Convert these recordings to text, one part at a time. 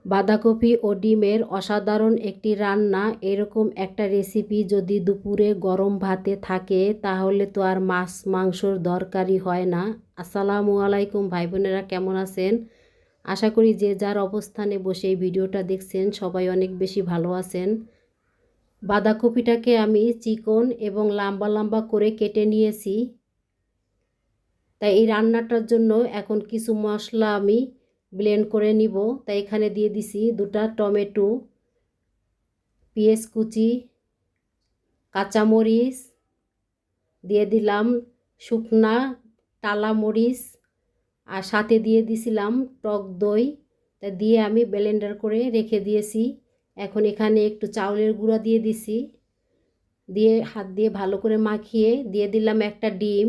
বাঁধাকপি ও ডিমের অসাধারণ একটি রান্না। এরকম একটা রেসিপি যদি দুপুরে গরম ভাতে থাকে তাহলে তো আর মাছ মাংসর দরকারই হয় না। আসসালামু আলাইকুম ভাই বোনেরা, কেমন আছেন? আশা করি যে যার অবস্থানে বসে এই ভিডিওটা দেখছেন সবাই অনেক বেশি ভালো আছেন। বাঁধাকপিটাকে আমি চিকন এবং লম্বা লম্বা করে কেটে নিয়েছি। তাই এই রান্নাটার জন্য এখন কিছু মশলা আমি ব্লেন্ড করে নিব। তাই এখানে দিয়ে দিছি 2টা টমেটো, পেঁয়াজ কুচি, কাঁচামরিচ, দিয়ে দিলাম শুকনা টালা মরিচ, আর সাথে দিয়ে দিছিলাম টক দই। তা দিয়ে আমি ব্লেন্ডার করে রেখে দিয়েছি। এখন এখানে একটু চাউলের গুঁড়া দিয়ে দিছি, দিয়ে হাত দিয়ে ভালো করে মাখিয়ে দিয়ে দিলাম একটা ডিম।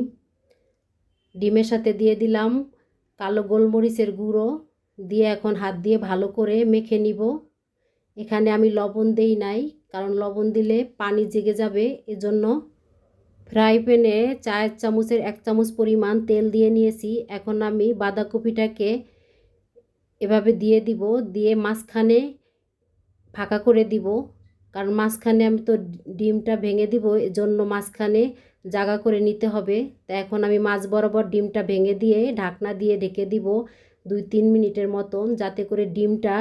ডিমের সাথে দিয়ে দিলাম কালো গোলমরিচের গুঁড়ো, দিয়ে এখন হাত দিয়ে ভালো করে মেখে নিব। এখানে আমি লবণ দেই নাই, কারণ লবণ দিলে পানি জেগে যাবে, এজন্য। ফ্রাই প্যানে 4 চামচের 1 চামচ পরিমাণ তেল দিয়ে নিয়েছি। এখন আমি বাঁধাকপিটাকে এভাবে দিয়ে দিব, দিয়ে মাঝখানে ফাঁকা করে দিব, কারণ মাঝখানে আমি তো ডিমটা ভেঙে দিব, এজন্য মাঝখানে জায়গা করে নিতে হবে। তা এখন আমি মাছ বরাবর ডিমটা ভেঙে দিয়ে ঢাকনা দিয়ে ঢেকে দিব 2-3 মিনিটের মতন, যাতে করে ডিমটা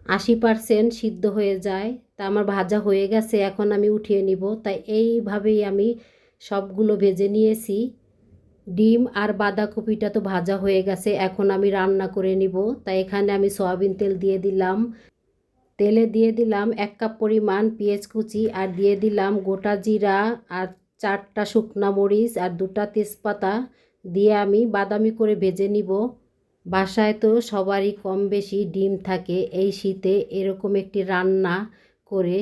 80% সিদ্ধ হয়ে যায়। তা আমার ভাজা হয়ে গেছে, এখন আমি উঠিয়ে নিব। তাই এইভাবেই আমি সবগুলো ভেজে নিয়েছি। ডিম আর বাঁধাকপিটা তো ভাজা হয়ে গেছে, এখন আমি রান্না করে নিব। তাই এখানে আমি সয়াবিন তেল দিয়ে দিলাম। তেলে দিয়ে দিলাম 1 কাপ পরিমাণ পেঁয়াজ কুচি, আর দিয়ে দিলাম গোটা জিরা, আর 4টা শুকনা মরিচ, আর 2টা তেজপাতা দিয়ে আমি বাদামি করে ভেজে নিব। বাসায় তো সবারই কম বেশি ডিম থাকে। এই শীতে এরকম একটি রান্না করে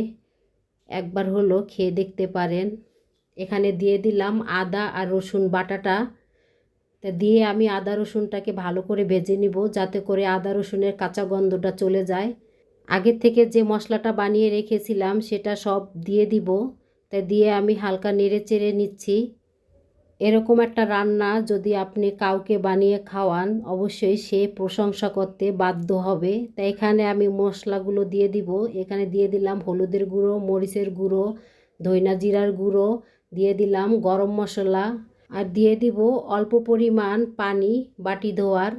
একবার হলো খেয়ে দেখতে পারেন। এখানে দিয়ে দিলাম আদা আর রসুন বাটাটা। তা দিয়ে আমি আদা রসুনটাকে ভালো করে ভেজে নিব, যাতে করে আদা রসুনের কাঁচা গন্ধটা চলে যায়। আগের থেকে যে মশলাটা বানিয়ে রেখেছিলাম সেটা সব দিয়ে দিব। তা দিয়ে আমি হালকা নেড়ে চেড়ে নিচ্ছি। এরকম একটা রান্না যদি আপনি কাউকে বানিয়ে খাওয়ান, অবশ্যই সে প্রশংসা করতে বাধ্য হবে। তাই এখানে আমি মশলাগুলো দিয়ে দিব। এখানে দিয়ে দিলাম হলুদের গুঁড়ো, মরিচের গুঁড়ো, ধইনা জিরার গুঁড়ো, দিয়ে দিলাম গরম মশলা, আর দিয়ে দিব অল্প পরিমাণ পানি বাটি ধোয়ার।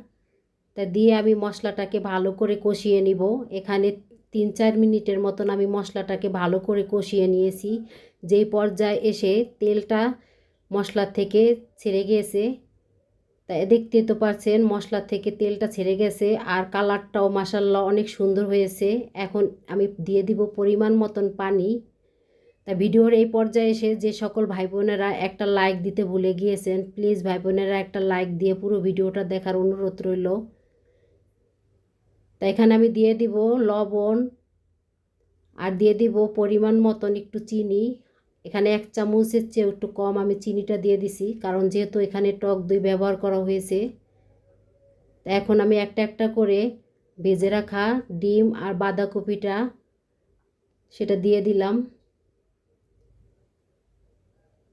তা দিয়ে আমি মশলাটাকে ভালো করে কষিয়ে নিব। এখানে 3-4 মিনিটের মতন আমি মশলাটাকে ভালো করে কষিয়ে নিয়েছি। যেই পর্যায়ে এসে তেলটা মশলা থেকে ছেড়ে গিয়েছে, তা দেখতে তো পারছেন মশলা থেকে তেলটা ছেড়ে গেছে, আর কালারটাও মাশাআল্লাহ অনেক সুন্দর হয়েছে। এখন আমি দিয়ে দিব পরিমাণ মতন পানি। তা ভিডিওর এই পর্যায়ে এসে যে সকল ভাই বোনেরা একটা লাইক দিতে ভুলে গিয়েছেন, প্লিজ ভাই বোনেরা একটা লাইক দিয়ে পুরো ভিডিওটা দেখার অনুরোধ রইল। তা এখানে আমি দিয়ে দিব লবণ, আর দিয়ে দিব পরিমাণ মতন একটু চিনি। এখানে 1 চামচের চেয়ে একটু কম আমি চিনিটা দিয়ে দিছি, কারণ যেহেতু এখানে টক দই ব্যবহার করা হয়েছে। তা এখন আমি একটা একটা করে ভেজে রাখা ডিম আর বাঁধাকপিটা সেটা দিয়ে দিলাম।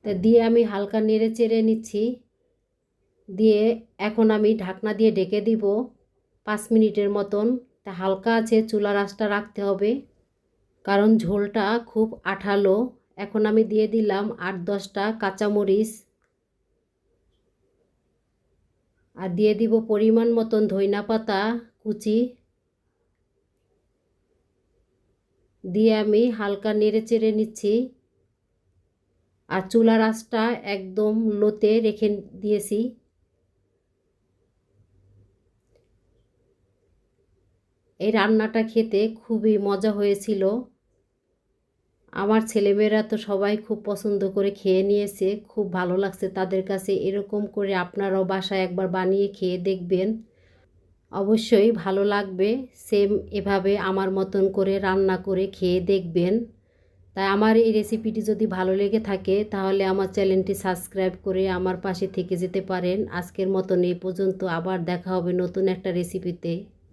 তা দিয়ে আমি হালকা নেড়ে চেড়ে নিচ্ছি। দিয়ে এখন আমি ঢাকনা দিয়ে ঢেকে দিব 5 মিনিটের মতন। তা হালকা আছে চুলার আঁচটা রাখতে হবে, কারণ ঝোলটা খুব আঠালো। এখন আমি দিয়ে দিলাম 8-10টা কাঁচামরিচ, আর দিয়ে দিব পরিমাণ মতন ধইনা পাতা কুচি। দিয়ে আমি হালকা নেড়ে চেড়ে নিচ্ছি, আর চুলার আঁচটা একদম লোতে রেখে দিয়েছি। এই রান্নাটা খেতে খুবই মজা হয়েছিল। আমার ছেলেমেয়েরা তো সবাই খুব পছন্দ করে খেয়ে নিয়েছে, খুব ভালো লাগছে তাদের কাছে। এরকম করে আপনারাও বাসায় একবার বানিয়ে খেয়ে দেখবেন, অবশ্যই ভালো লাগবে। সেম এভাবে আমার মতন করে রান্না করে খেয়ে দেখবেন। তাই আমার এই রেসিপিটি যদি ভালো লেগে থাকে তাহলে আমার চ্যানেলটি সাবস্ক্রাইব করে আমার পাশে থেকে যেতে পারেন। আজকের মতন এই পর্যন্ত, আবার দেখা হবে নতুন একটা রেসিপিতে।